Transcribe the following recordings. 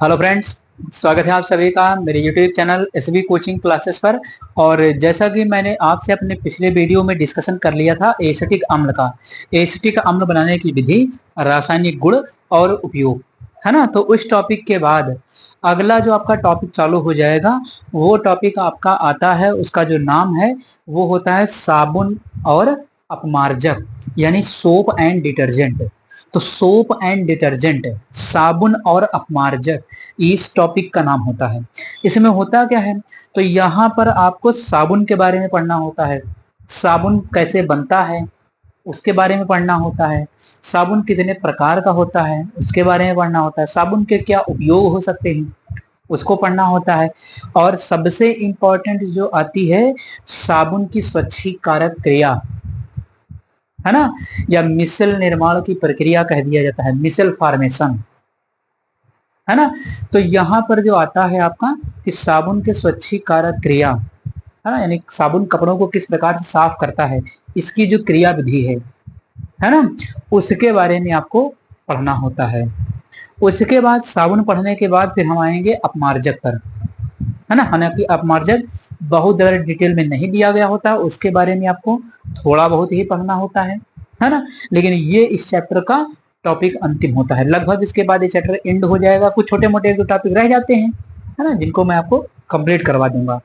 Hello friends, स्वागत है आप सभी का मेरे YouTube channel SB coaching classes पर। और जैसा कि मैंने आपसे अपने पिछले वीडियो में डिस्कशन कर लिया था एसिटिक अम्ल का, एसिटिक अम्ल बनाने की विधि, रासायनिक गुण और उपयोग, है ना। तो उस टॉपिक के बाद अगला जो आपका टॉपिक चालू हो जाएगा वो टॉपिक आपका आता है, उसका जो नाम है वो होता है साबुन और अपमार्जक, यानी सोप एंड डिटर्जेंट। तो सोप एंड डिटर्जेंट, साबुन और अपमार्जक, इस टॉपिक का नाम होता है। इसमें होता क्या है, तो यहाँ पर आपको साबुन के बारे में पढ़ना होता है, साबुन कैसे बनता है उसके बारे में पढ़ना होता है, साबुन कितने प्रकार का होता है उसके बारे में पढ़ना होता है, साबुन के क्या उपयोग हो सकते हैं उसको पढ़ना होता है। और सबसे इंपॉर्टेंट जो आती है साबुन की स्वच्छीकारक क्रिया, है ना, या मिसल निर्माण की प्रक्रिया कह दिया जाता है, मिसल फॉर्मेशन, है ना। तो यहाँ पर जो आता है आपका कि साबुन के स्वच्छीकारक क्रिया, है ना, यानी साबुन कपड़ों को किस प्रकार से साफ करता है, इसकी जो क्रिया विधि है ना, उसके बारे में आपको पढ़ना होता है। उसके बाद साबुन पढ़ने के बाद फिर हम आएंगे अपमार्जक पर, है ना। हालांकि अपमार्जक बहुत ज्यादा डिटेल में नहीं दिया गया होता, उसके बारे में आपको थोड़ा बहुत ही पढ़ना होता है ना। लेकिन ये इस चैप्टर का टॉपिक अंतिम होता है, लगभग इसके बाद ये चैप्टर एंड हो जाएगा। कुछ छोटे मोटे एक दो टॉपिक रह जाते हैं, है ना, जिनको मैं आपको कंप्लीट करवा दूंगा।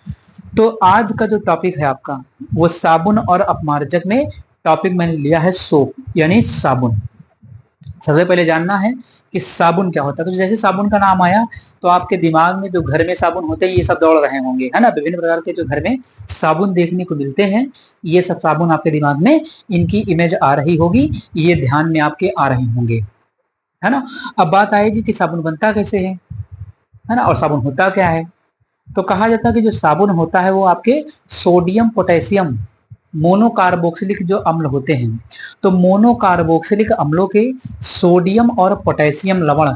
तो आज का जो टॉपिक है आपका वो साबुन और अपमार्जक में टॉपिक मैंने लिया है सोप, यानी साबुन। सबसे पहले जानना है कि साबुन क्या होता है। तो जैसे साबुन का नाम आया तो आपके दिमाग में जो घर में साबुन होते हैं ये सब दौड़ रहे होंगे, है ना। विभिन्न प्रकार के जो घर में साबुन देखने को मिलते हैं, ये सब साबुन आपके दिमाग में इनकी इमेज आ रही होगी, ये ध्यान में आपके आ रहे होंगे, है ना। अब बात आएगी कि साबुन बनता कैसे है ना, और साबुन होता क्या है। तो कहा जाता है कि जो साबुन होता है वो आपके सोडियम पोटेशियम मोनोकार्बोक्सिलिक जो अम्ल होते हैं, तो मोनोकार्बोक्सिलिक अम्लों के सोडियम और पोटेशियम लवण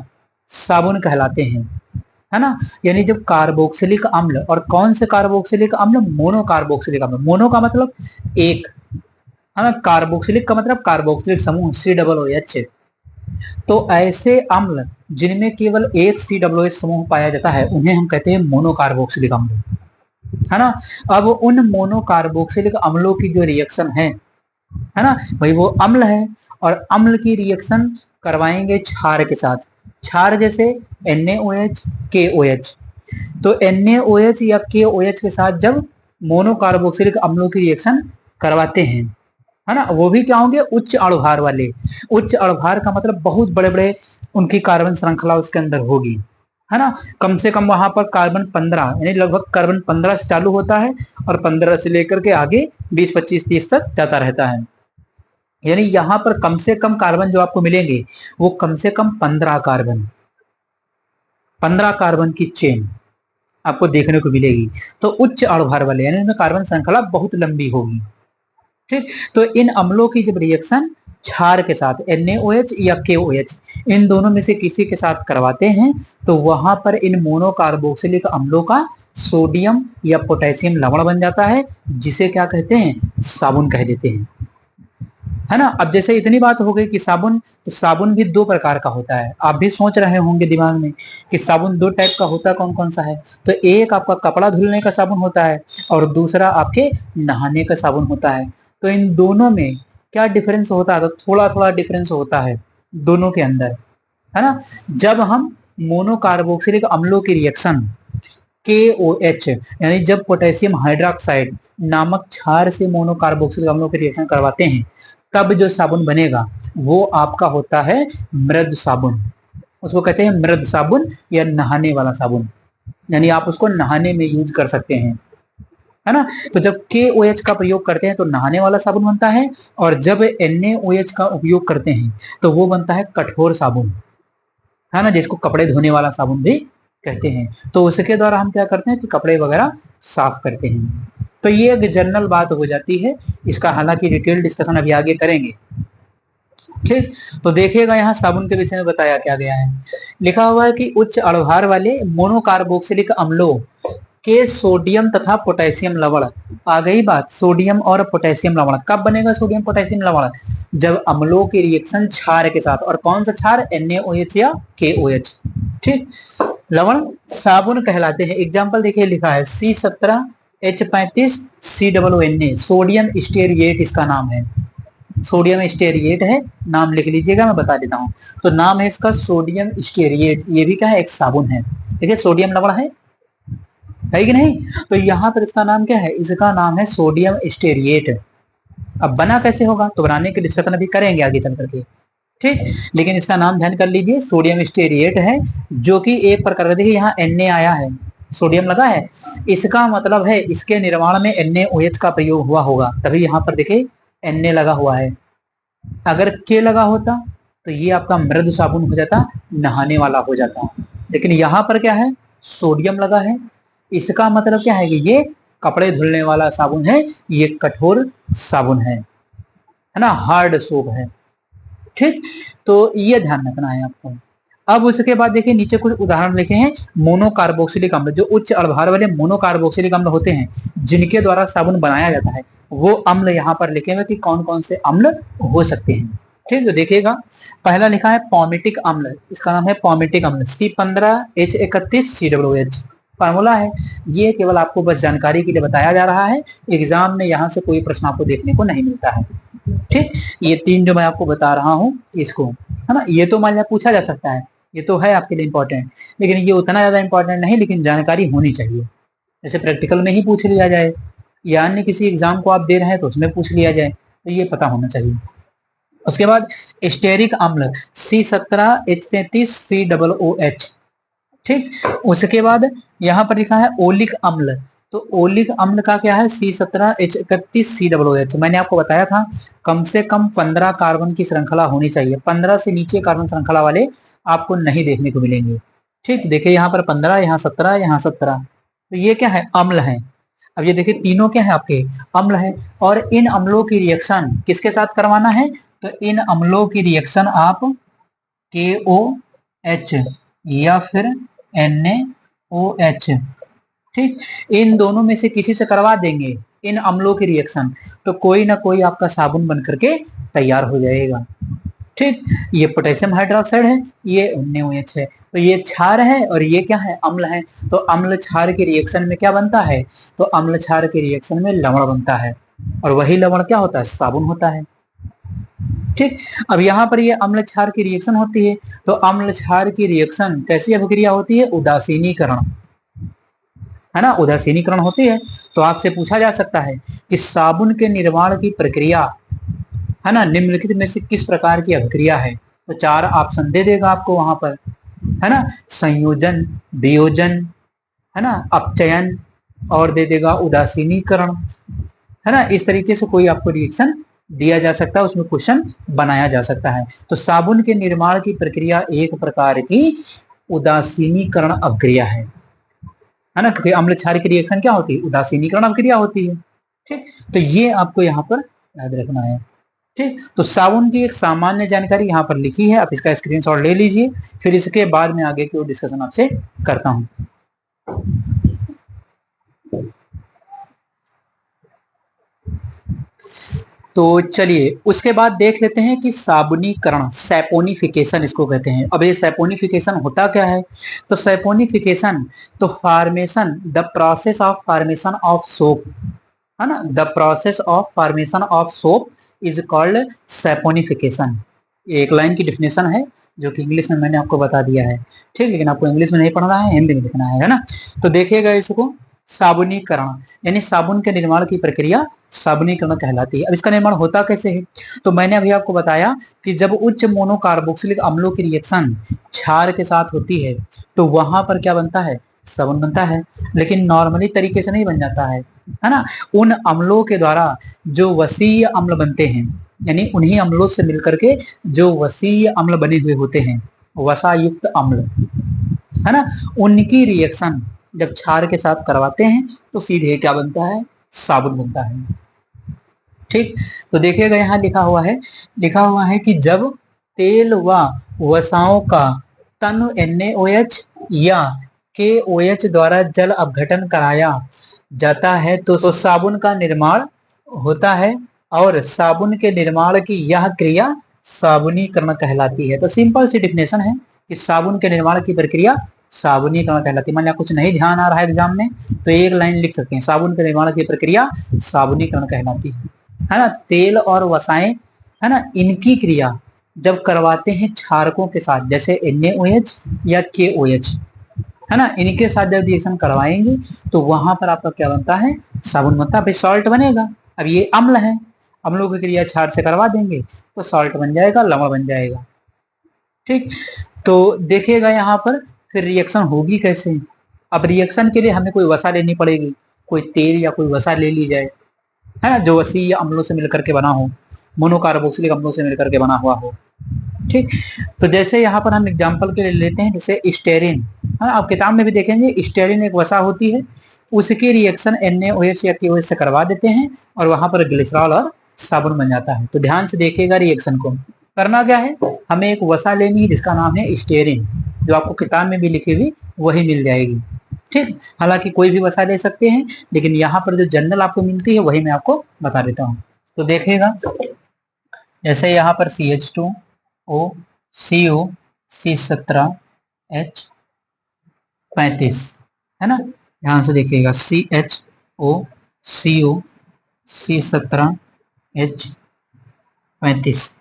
साबुन कहलाते हैं, है ना। यानी जब कार्बोक्सिलिक अम्ल, और कौन से कार्बोक्सिलिक अम्ल, मोनोकार्बोक्सिलिक अम्ल, मोनो का मतलब एक, है ना, कार्बोक्सिलिक का मतलब कार्बोक्सिलिक समूह COOH। तो ऐसे अम्ल जिनमें केवल एक COOH समूह पाया जाता है उन्हें हम कहते हैं मोनोकार्बोक्सिलिक अम्ल, है ना। अब उन मोनोकार्बोक्सिलिक अम्लों की जो रिएक्शन है ना, भाई वो अम्ल है, और अम्ल की रिएक्शन करवाएंगे क्षार के साथ। क्षार जैसे NaOH KOH। तो NaOH या KOH के साथ जब मोनोकार्बोक्सिलिक अम्लों की रिएक्शन करवाते हैं, है ना, वो भी क्या होंगे, उच्च अणुभार वाले। उच्च अणुभार का मतलब बहुत बड़े बड़े उनकी कार्बन श्रृंखला उसके अंदर होगी, है ना। कम से कम वहां पर कार्बन 15, यानी लगभग कार्बन 15 से चालू होता है और 15 से लेकर के आगे 20 25 30 तक जाता रहता है। यानी यहाँ पर कम से कम कार्बन जो आपको मिलेंगे वो कम से कम 15 कार्बन की चेन आपको देखने को मिलेगी। तो उच्च अणुभार वाले यानी उनमें कार्बन श्रृंखला बहुत लंबी होगी, ठीक। तो इन अम्लों की जब रिएक्शन क्षार के साथ NaOH या KOH, इन दोनों में से किसी के साथ करवाते हैं तो वहां पर इन मोनोकार्बोक्सिलिक अम्लों का सोडियम या पोटेशियम लवण बन जाता है, जिसे क्या कहते हैं, साबुन कह देते हैं, है ना। अब जैसे इतनी बात हो गई कि साबुन, तो साबुन भी दो प्रकार का होता है। आप भी सोच रहे होंगे दिमाग में कि साबुन दो टाइप का होता है, कौन कौन सा है। तो एक आपका कपड़ा धुलने का साबुन होता है और दूसरा आपके नहाने का साबुन होता है। तो इन दोनों में क्या डिफरेंस होता है, तो थोड़ा थोड़ा डिफरेंस होता है दोनों के अंदर, है ना। जब हम मोनोकार्बोक्सिलिक अम्लों की रिएक्शन KOH, यानी जब पोटेशियम हाइड्रोक्साइड नामक क्षार से मोनोकार्बोक्सिलिक अम्लों की रिएक्शन करवाते हैं, तब जो साबुन बनेगा वो आपका होता है मृद साबुन। उसको कहते हैं मृद साबुन या नहाने वाला साबुन, यानी आप उसको नहाने में यूज कर सकते हैं, है ना। तो जब KOH का प्रयोग करते हैं तो नहाने वाला साबुन बनता है, और जब NaOH का उपयोग करते हैं तो वो बनता है कठोर साबुन, है ना, जिसको कपड़े धोने वाला साबुन भी कहते हैं। तो उसके द्वारा हम क्या करते हैं कि कपड़े वगैरह साफ करते हैं। तो ये एक जनरल बात हो जाती है, इसका हालांकि डिटेल डिस्कशन अभी आगे करेंगे, ठीक। तो देखिएगा यहाँ साबुन के विषय में बताया क्या गया है। लिखा हुआ है कि उच्च अणुभार वाले मोनोकार्बोक्सिलिक अम्लों के सोडियम तथा पोटेशियम लवण, आ गई बात, सोडियम और पोटेशियम लवण कब बनेगा, सोडियम पोटेशियम लवण जब अम्लों की रिएक्शन क्षार के साथ, और कौन सा क्षार, NaOH या KOH, ठीक, लवण साबुन कहलाते हैं। एग्जाम्पल देखिए लिखा है C17H35COONA, सोडियम स्टेरिएट इसका नाम है, सोडियम स्टेरिएट है, नाम लिख लीजिएगा, मैं बता देता हूँ। तो नाम है इसका सोडियम स्टेरिएट, ये भी क्या है, एक साबुन है। देखिए सोडियम लवण है कि नहीं, तो यहाँ पर इसका नाम क्या है, इसका नाम है सोडियम स्टेरिएट। अब बना कैसे होगा तो बनाने की डिस्कशन अभी करेंगे आगे चल करके, ठीक। लेकिन इसका नाम ध्यान कर लीजिए, सोडियम स्टेरिएट है, जो कि एक प्रकार का, देखिए यहाँ Na आया है, सोडियम लगा है, इसका मतलब है इसके निर्माण में NaOH का प्रयोग हुआ होगा, तभी यहाँ पर देखिए Na लगा हुआ है। अगर K लगा होता तो ये आपका मृदु साबुन हो जाता, नहाने वाला हो जाता, लेकिन यहाँ पर क्या है, सोडियम लगा है, इसका मतलब क्या है कि ये कपड़े धुलने वाला साबुन है, ये कठोर साबुन है ना, हार्ड सोप है, ठीक। तो ये ध्यान रखना है आपको। अब उसके बाद देखिए नीचे कुछ उदाहरण लिखे हैं, मोनोकार्बोक्सिलिक अम्ल, जो उच्च अल्भार वाले मोनोकार्बोक्सिलिक अम्ल होते हैं जिनके द्वारा साबुन बनाया जाता है, वो अम्ल यहाँ पर लिखे हुए कि कौन कौन से अम्ल हो सकते हैं, ठीक। तो देखिएगा पहला लिखा है पॉमिटिक अम्ल, इसका नाम है पॉमिटिक अम्ल, C15H31COOH फार्मूला है। ये केवल आपको बस जानकारी के लिए बताया जा रहा है, एग्जाम में यहाँ से कोई प्रश्न आपको देखने को नहीं मिलता है, ठीक। ये तीन जो मैं आपको बता रहा हूँ इसको, है ना, ये तो मान लिया पूछा जा सकता है, ये तो है आपके लिए इंपॉर्टेंट, लेकिन ये उतना ज्यादा इंपॉर्टेंट नहीं, लेकिन जानकारी होनी चाहिए। जैसे प्रैक्टिकल में ही पूछ लिया जाए या अन्य किसी एग्जाम को आप दे रहे हैं तो उसमें पूछ लिया जाए, तो ये पता होना चाहिए। उसके बाद स्टेरिक अम्ल C17H33COOH, ठीक। उसके बाद यहाँ पर लिखा है ओलिक अम्ल, तो ओलिक अम्ल का क्या है, C17H31COOH। मैंने आपको बताया था कम से कम 15 कार्बन की श्रृंखला होनी चाहिए, 15 से नीचे कार्बन श्रृंखला वाले आपको नहीं देखने को मिलेंगे, ठीक। देखिए यहाँ पर 15, यहाँ 17, यहाँ 17, तो ये क्या है, अम्ल है। अब ये देखिए तीनों क्या है, आपके अम्ल है, और इन अम्लों की रिएक्शन किसके साथ करवाना है, तो इन अम्लों की रिएक्शन आप KOH या फिर NaOH, ठीक, इन दोनों में से किसी से करवा देंगे इन अम्लों की रिएक्शन, तो कोई ना कोई आपका साबुन बन करके तैयार हो जाएगा, ठीक। ये पोटेशियम हाइड्रोक्साइड है, ये NaOH है, तो ये क्षार है और ये क्या है, अम्ल है। तो अम्ल क्षार के रिएक्शन में क्या बनता है, तो अम्ल क्षार के रिएक्शन में लवण बनता है, और वही लवण क्या होता है, साबुन होता है, ठीक। अब यहाँ पर ये अम्ल क्षार की रिएक्शन होती है, तो अम्ल क्षार की रिएक्शन कैसी अभिक्रिया होती है, उदासीनीकरण, है ना, उदासीनीकरण होती है। तो आपसे पूछा जा सकता है कि साबुन के निर्माण की प्रक्रिया, है ना, निम्नलिखित में से किस प्रकार की अभिक्रिया है, तो 4 ऑप्शन दे देगा आपको वहां पर, है ना, संयोजन, वियोजन, है ना, अपचयन, और दे देगा उदासीनीकरण, है ना। इस तरीके से कोई आपको रिएक्शन दिया जा सकता है, उसमें क्वेश्चन बनाया जा सकता है। तो साबुन के निर्माण की प्रक्रिया एक प्रकार की उदासीनीकरण अभिक्रिया है ना, क्योंकि अम्ल क्षार की रिएक्शन क्या होती है, उदासीनीकरण अभिक्रिया होती है, ठीक। तो ये आपको यहाँ पर याद रखना है, ठीक। तो साबुन की एक सामान्य जानकारी यहाँ पर लिखी है, आप इसका स्क्रीनशॉट ले लीजिए, फिर इसके बाद में आगे की डिस्कशन आपसे करता हूँ। तो चलिए उसके बाद देख लेते हैं कि साबुनीकरण, सैपोनिफिकेशन इसको कहते हैं। अब ये सैपोनिफिकेशन होता क्या है, तो सैपोनिफिकेशन तो formation, the process of formation of soap, है ना, the process of formation of soap is called saponification. एक लाइन की डिफिनेशन है जो कि इंग्लिश में मैंने आपको बता दिया है, ठीक, लेकिन आपको इंग्लिश में नहीं पढ़ना है, हिंदी में लिखना है ना। तो देखिएगा इसको, साबुनीकरण यानी साबुन के निर्माण की प्रक्रिया साबुनीकरण कहलाती है। अब इसका निर्माण होता कैसे है, तो मैंने अभी आपको बताया कि जब उच्च मोनोकार्बोक्सिलिक अम्लों की रिएक्शन क्षार के साथ होती है तो वहां पर क्या बनता है, साबुन बनता है, लेकिन नॉर्मली तरीके से नहीं बन जाता है ना। उन अम्लों के द्वारा जो वसीय अम्ल बनते हैं, यानी उन्हीं अम्लों से मिलकर के जो वसीय अम्ल बने हुए होते हैं, वसायुक्त अम्ल, है ना, उनकी रिएक्शन जब क्षार के साथ करवाते हैं तो सीधे क्या बनता है, साबुन बनता है, ठीक। तो देखिएगा यहाँ लिखा हुआ है कि जब तेल व वसाओं का तनु NaOH या KOH द्वारा जल अपघटन कराया जाता है तो साबुन का निर्माण होता है, और साबुन के निर्माण की यह क्रिया साबुनीकरण कहलाती है। तो सिंपल सी डिफिनेशन है कि साबुन के निर्माण की प्रक्रिया साबुनीकरण कहलाती है। मान लिया कुछ नहीं ध्यान आ रहा है एग्जाम में तो एक लाइन लिख सकते हैं, साबुन के निर्माण की प्रक्रिया साबुनीकरण कहलाती है ना। तेल और वसाएं है ना, इनकी क्रिया जब करवाते हैं क्षारकों के साथ, जैसे NaOH या KOH है ना, इनके साथ जब रिएक्शन करवाएंगे तो वहां पर आपका क्या बनता है, साबुन बनता है। सॉल्ट बनेगा। अब ये अम्ल है, अम्लों की क्रिया क्षार से करवा देंगे तो सॉल्ट बन जाएगा, लवण बन जाएगा। ठीक, तो देखिएगा यहाँ पर फिर रिएक्शन होगी कैसे। अब रिएक्शन के लिए हमें कोई वसा लेनी पड़ेगी, कोई तेल या कोई वसा ले ली जाए है ना, जो वसीय अम्लों से मिलकर के बना हो, मोनोकार्बोक्सिलिक अम्लों से मिलकर के बना हुआ हो। ठीक, तो जैसे यहाँ पर हम एग्जांपल के लिए लेते हैं, जैसे स्टेरिन है, आप किताब में भी देखेंगे स्टेरिन एक वसा होती है, उसकी रिएक्शन NaOH या KOH से करवा देते हैं और वहां पर ग्लिसरॉल और साबुन बन जाता है। तो ध्यान से देखिएगा रिएक्शन को। करना क्या है, हमें एक वसा लेनी है जिसका नाम है स्टेरिन, जो आपको किताब में भी लिखी हुई वही मिल जाएगी। ठीक, हालांकि कोई भी वसा ले सकते हैं, लेकिन यहाँ पर जो जनरल आपको मिलती है वही मैं आपको बता देता हूँ। तो देखिएगा जैसे यहाँ पर CH2O CO C17H35 है ना, ध्यान से देखिएगा CHO CO C17H35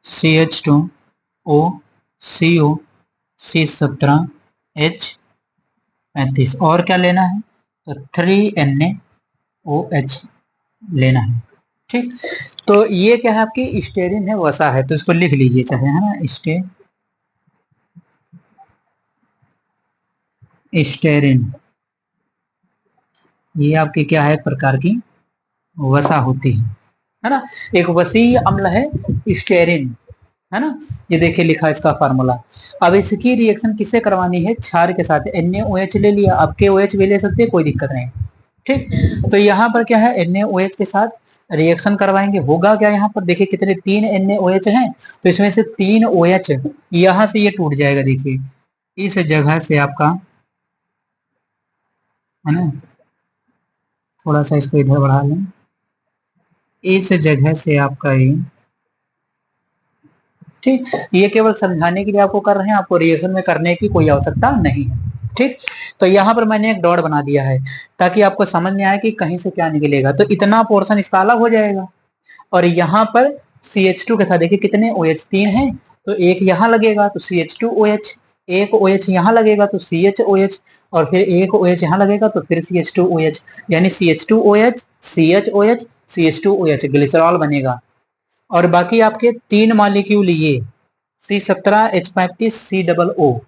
CH2O CO C17H35 और क्या लेना है, तो 3NaOH लेना है। ठीक, तो ये क्या है, आपकी स्टेरिन है, वसा है, तो इसको लिख लीजिए चाहे है ना, स्टेरिन ये आपकी क्या है, एक प्रकार की वसा होती है ना, एक वसीय अम्ल है स्टेरिन है ना। ये देखिए लिखा है इसका फार्मूला। अब इसकी रिएक्शन किससे करवानी है, क्षार के साथ। NaOH ले लिया, अब KOH भी ले सकते हैं, कोई दिक्कत नहीं। ठीक, तो यहाँ पर क्या है, NaOH के साथ रिएक्शन करवाएंगे, होगा क्या, यहाँ पर देखिए कितने 3 NaOH हैं, तो इसमें से 3 OH यहाँ से ये टूट जाएगा। देखिए इस जगह से आपका है ना, थोड़ा सा इसको इधर बढ़ा लें, इस जगह से आपका ये, ठीक, ये केवल समझाने के लिए आपको कर रहे हैं, आपको रिएक्शन में करने की कोई आवश्यकता नहीं है। ठीक, तो यहाँ पर मैंने एक डॉट बना दिया है ताकि आपको समझ में आए कि कहीं से क्या निकलेगा। तो इतना पोर्शन इसका अलग हो जाएगा और यहाँ पर CH2 के साथ देखिए कितने OH 3 हैं, तो एक यहाँ लगेगा तो CH2OH, एक OH यहाँ लगेगा तो CHOH, और फिर एक OH यहाँ लगेगा तो फिर CH2OH, यानी CH2OH CHOH CH2OH ग्लिसरॉल बनेगा। और बाकी आपके 3 मॉलिक्यूल ये C17H35 COO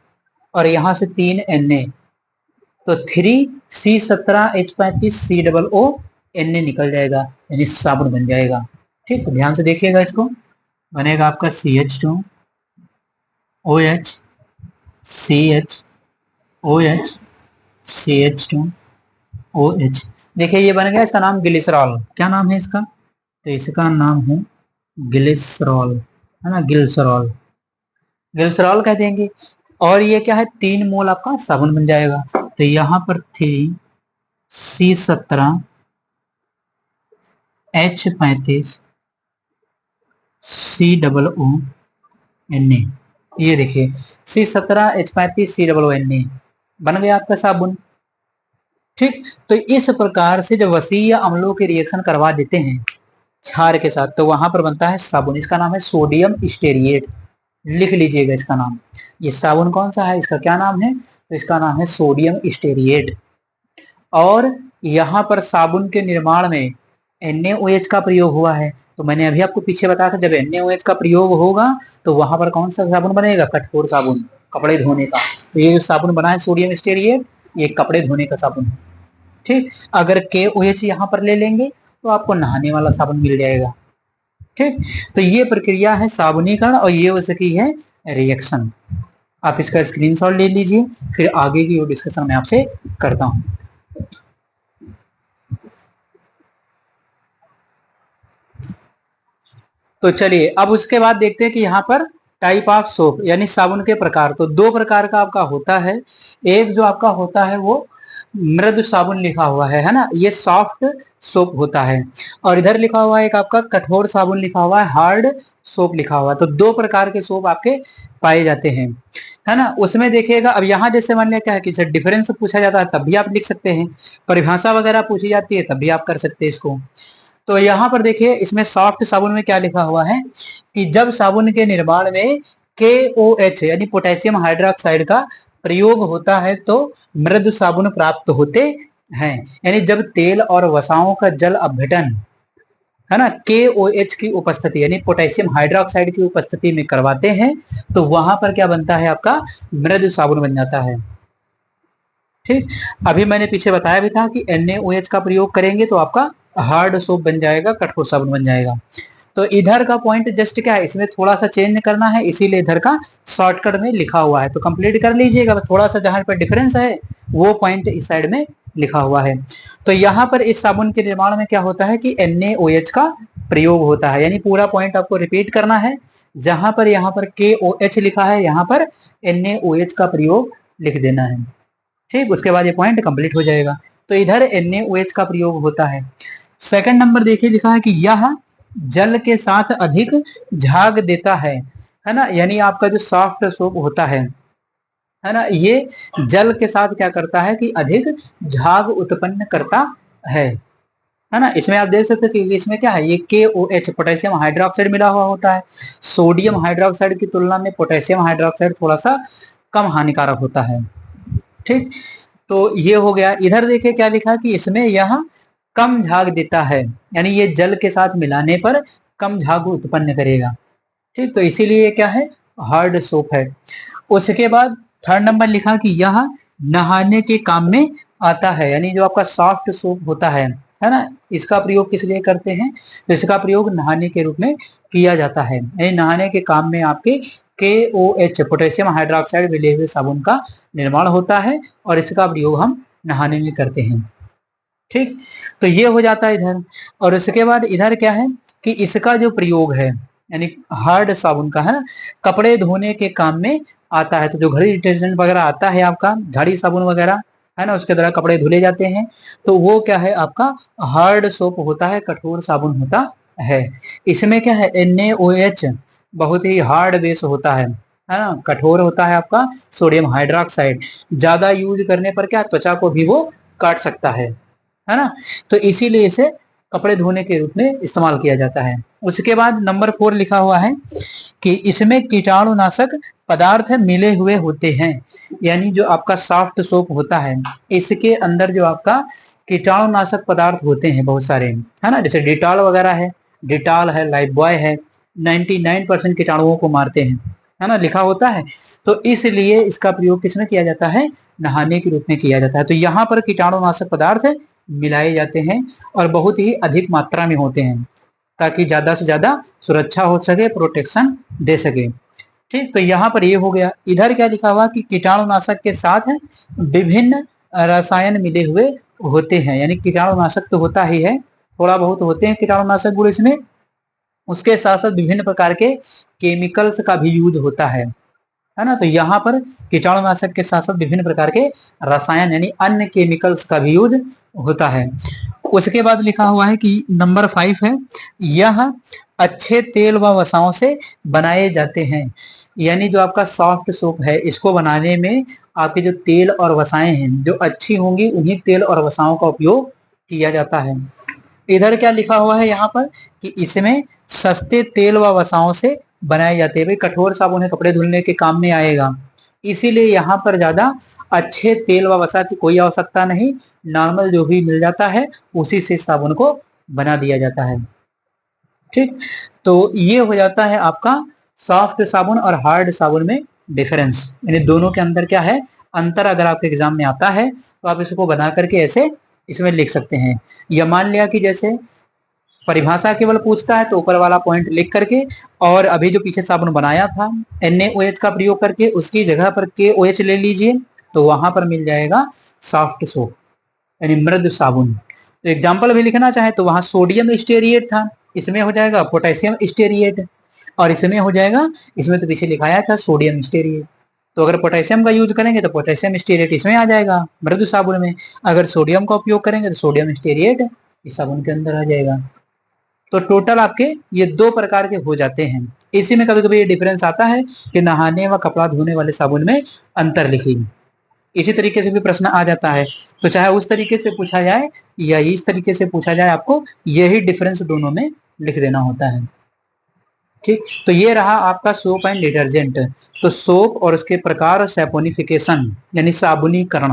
और यहाँ से 3 Na, तो 3C17H35 COO Na निकल जाएगा, यानी साबुन बन जाएगा। ठीक, ध्यान से देखिएगा, इसको बनेगा आपका CH2OH CHOH CH2OH। देखिए ये बन गया, इसका नाम ग्लिसरॉल। क्या नाम है इसका, तो इसका नाम है ग्लिसरॉल है ना, ग्लिसरॉल, ग्लिसरॉल कह देंगे। और ये क्या है, 3 मोल आपका साबुन बन जाएगा। तो यहाँ पर 3C17H35 COO Na, ये देखिए C17H35 COO Na बन गया आपका साबुन। ठीक, तो इस प्रकार से जब वसीय अम्लों के रिएक्शन करवा देते हैं क्षार के साथ तो वहां पर बनता है साबुन। इसका नाम है सोडियम स्टेरिएट, लिख लीजिएगा इसका नाम। ये साबुन कौन सा है, इसका क्या नाम है, तो इसका नाम है सोडियम स्टेरिएट। और यहाँ पर साबुन के निर्माण में NaOH का प्रयोग हुआ है। तो मैंने अभी आपको पीछे बताया था, जब NaOH का प्रयोग होगा तो वहां पर कौन सा साबुन बनेगा, कठोर साबुन, कपड़े धोने का। तो ये जो साबुन बना है सोडियम स्टेरिएट, ये कपड़े धोने का साबुन है। ठीक, अगर KOH यहाँ पर ले लेंगे तो आपको नहाने वाला साबुन मिल जाएगा। ठीक, तो ये प्रक्रिया है साबुनीकरण और ये उसकी है रिएक्शन। आप इसका स्क्रीनशॉट ले लीजिए, फिर आगे की वो डिस्कशन मैं आपसे करता हूं। तो चलिए अब उसके बाद देखते हैं कि यहाँ पर टाइप ऑफ सोप यानी साबुन के प्रकार। तो 2 प्रकार का आपका होता है। एक जो आपका होता है वो मृदु साबुन लिखा हुआ है ना, ये सॉफ्ट सोप होता है। और इधर लिखा हुआ है एक आपका कठोर साबुन लिखा हुआ है, हार्ड सोप लिखा हुआ है। तो दो प्रकार के सोप आपके पाए जाते हैं, है ना। उसमें देखिएगा, अब यहाँ जैसे मान लिया क्या है कि डिफरेंस पूछा जाता है तब भी आप लिख सकते हैं, परिभाषा वगैरह पूछी जाती है तब भी आप कर सकते हैं इसको। तो यहाँ पर देखिए, इसमें सॉफ्ट साबुन में क्या लिखा हुआ है कि जब साबुन के निर्माण में KOH यानी पोटेशियम हाइड्रोक्साइड का प्रयोग होता है तो मृदु साबुन प्राप्त होते हैं। यानी जब तेल और वसाओं का जल अपघटन, है ना, KOH की उपस्थिति यानी पोटेशियम हाइड्रोक्साइड की उपस्थिति में करवाते हैं तो वहां पर क्या बनता है, आपका मृदु साबुन बन जाता है। ठीक, अभी मैंने पीछे बताया भी था कि NaOH का प्रयोग करेंगे तो आपका हार्ड सोप बन जाएगा, कठोर साबुन बन जाएगा। तो इधर का पॉइंट जस्ट क्या है, इसमें थोड़ा सा चेंज करना है, इसीलिए इधर का शॉर्टकट में लिखा हुआ है, तो कंप्लीट कर लीजिएगा। थोड़ा सा जहां पर डिफरेंस है वो पॉइंट इस साइड में लिखा हुआ है। तो यहाँ पर इस साबुन के निर्माण में क्या होता है कि NaOH का प्रयोग होता है, यानी पूरा पॉइंट आपको रिपीट करना है। जहां पर यहाँ पर KOH लिखा है, यहाँ पर NaOH का प्रयोग लिख देना है। ठीक, उसके बाद ये पॉइंट कंप्लीट हो जाएगा। तो इधर NaOH का प्रयोग होता है। सेकंड नंबर देखिए, लिखा है कि यह जल के साथ अधिक झाग देता है ना। यानी आपका जो सॉफ्ट सोप होता है ना, ये जल के साथ क्या करता है कि अधिक झाग उत्पन्न करता है ना। इसमें आप देख सकते हो कि इसमें क्या है, ये KOH पोटेशियम हाइड्रोक्साइड मिला हुआ होता है। सोडियम हाइड्रोक्साइड की तुलना में पोटेशियम हाइड्रोक्साइड थोड़ा सा कम हानिकारक होता है। ठीक, तो ये हो गया। इधर देखिए क्या लिखा है कि इसमें यह कम झाग देता है, यानी ये जल के साथ मिलाने पर कम झाग उत्पन्न करेगा। ठीक, तो इसीलिए क्या है, हार्ड सोप है। उसके बाद थर्ड नंबर लिखा कि यह नहाने के काम में आता है, यानी जो आपका सॉफ्ट सोप होता है ना, इसका प्रयोग किस लिए करते हैं, तो इसका प्रयोग नहाने के रूप में किया जाता है। यानी नहाने के काम में आपके KOH पोटेशियम हाइड्रोक्साइड मिले हुए साबुन का निर्माण होता है और इसका प्रयोग हम नहाने में करते हैं। ठीक, तो ये हो जाता है इधर। और उसके बाद इधर क्या है कि इसका जो प्रयोग है यानी हार्ड साबुन का, है ना, कपड़े धोने के काम में आता है। तो जो घड़ी डिटर्जेंट वगैरह आता है आपका, झाड़ी साबुन वगैरह, है ना, उसके द्वारा कपड़े धुले जाते हैं, तो वो क्या है, आपका हार्ड सोप होता है, कठोर साबुन होता है। इसमें क्या है, NaOH बहुत ही हार्ड बेस होता है ना, कठोर होता है आपका सोडियम हाइड्रोक्साइड। ज्यादा यूज करने पर क्या, त्वचा को भी वो काट सकता है ना। तो इसीलिए इसे कपड़े धोने के रूप में इस्तेमाल किया जाता है। उसके बाद नंबर 4 लिखा हुआ है कि इसमें कीटाणुनाशक पदार्थ मिले हुए होते हैं। यानी जो आपका सॉफ्ट सोप होता है, इसके अंदर जो आपका कीटाणुनाशक पदार्थ होते हैं बहुत सारे, है ना, जैसे डिटॉल वगैरह है, डिटॉल है, लाइफबॉय है, 99% कीटाणुओं को मारते हैं, है ना, लिखा होता है। तो इसलिए इसका प्रयोग किसमें किया जाता है, नहाने के रूप में किया जाता है। तो यहाँ पर कीटाणुनाशक पदार्थ मिलाए जाते हैं और बहुत ही अधिक मात्रा में होते हैं ताकि ज्यादा से ज्यादा सुरक्षा हो सके, प्रोटेक्शन दे सके। ठीक, तो यहाँ पर ये हो गया। इधर क्या लिखा हुआ कि कीटाणुनाशक के साथ विभिन्न रसायन मिले हुए होते हैं। यानी कीटाणुनाशक तो होता ही है, थोड़ा बहुत होते हैं कीटाणुनाशक गुण इसमें, उसके साथ साथ विभिन्न प्रकार के केमिकल्स का भी यूज होता है ना। तो यहाँ पर कीटाणुनाशक के साथ साथ विभिन्न प्रकार के रसायन यानी अन्य केमिकल्स का भी यूज होता है। उसके बाद लिखा हुआ है कि नंबर 5 है, यह अच्छे तेल व वसाओं से बनाए जाते हैं। यानी जो आपका सॉफ्ट सोप है, इसको बनाने में आपके जो तेल और वसाएं हैं जो अच्छी होंगी, उन्हीं तेल और वसाओं का उपयोग किया जाता है। इधर क्या लिखा हुआ है यहाँ पर कि इसमें सस्ते तेल व वसाओं से बनाए जाते हैं। भाई कठोर साबुन है, कपड़े धुलने के काम में आएगा, इसीलिए यहाँ पर ज्यादा अच्छे तेल व वसा की कोई आवश्यकता नहीं, नॉर्मल जो भी मिल जाता है उसी से साबुन को बना दिया जाता है। ठीक, तो ये हो जाता है आपका सॉफ्ट साबुन और हार्ड साबुन में डिफरेंस, यानी दोनों के अंदर क्या है अंतर। अगर आपके एग्जाम में आता है तो आप इसको बना करके ऐसे इसमें लिख सकते हैं। या मान लिया कि जैसे परिभाषा केवल पूछता है तो ऊपर वाला पॉइंट लिख करके, और अभी जो पीछे साबुन बनाया था NaOH का प्रयोग करके, उसकी जगह पर KOH ले लीजिए तो वहां पर मिल जाएगा सॉफ्ट सोप यानी मृदु साबुन। तो एग्जाम्पल भी लिखना चाहे तो वहां सोडियम स्टेरिएट था, इसमें हो जाएगा पोटेशियम स्टेरिएट, और इसमें हो जाएगा, इसमें तो पीछे लिखाया था सोडियम स्टेरिएट। तो अगर पोटेशियम का यूज करेंगे तो पोटेशियम स्टीरेट इसमें आ जाएगा मृदु साबुन में, अगर सोडियम का उपयोग करेंगे तो सोडियम स्टीरेट इस साबुन के अंदर आ जाएगा। तो टोटल आपके ये दो प्रकार के हो जाते हैं। इसी में कभी कभी ये डिफरेंस आता है कि नहाने व कपड़ा धोने वाले साबुन में अंतर लिखिए। इसी तरीके से भी प्रश्न आ जाता है, तो चाहे उस तरीके से पूछा जाए या इस तरीके से पूछा जाए, आपको यही डिफरेंस दोनों में लिख देना होता है। ठीक, तो ये रहा आपका सोप एंड डिटर्जेंट। तो सोप और उसके प्रकार और सैपोनिफिकेशन यानी साबुनीकरण,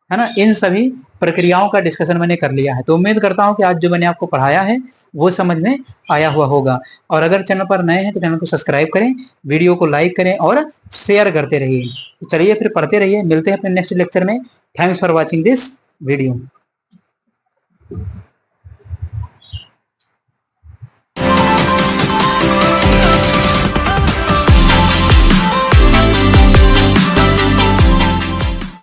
है ना, इन सभी प्रक्रियाओं का डिस्कशन मैंने कर लिया है। तो उम्मीद करता हूं कि आज जो मैंने आपको पढ़ाया है वो समझ में आया हुआ होगा। और अगर चैनल पर नए हैं तो चैनल को सब्सक्राइब करें, वीडियो को लाइक करें और शेयर करते रहिए। तो चलिए फिर पढ़ते रहिए, मिलते हैं अपने नेक्स्ट लेक्चर में। Thanks for watching this video.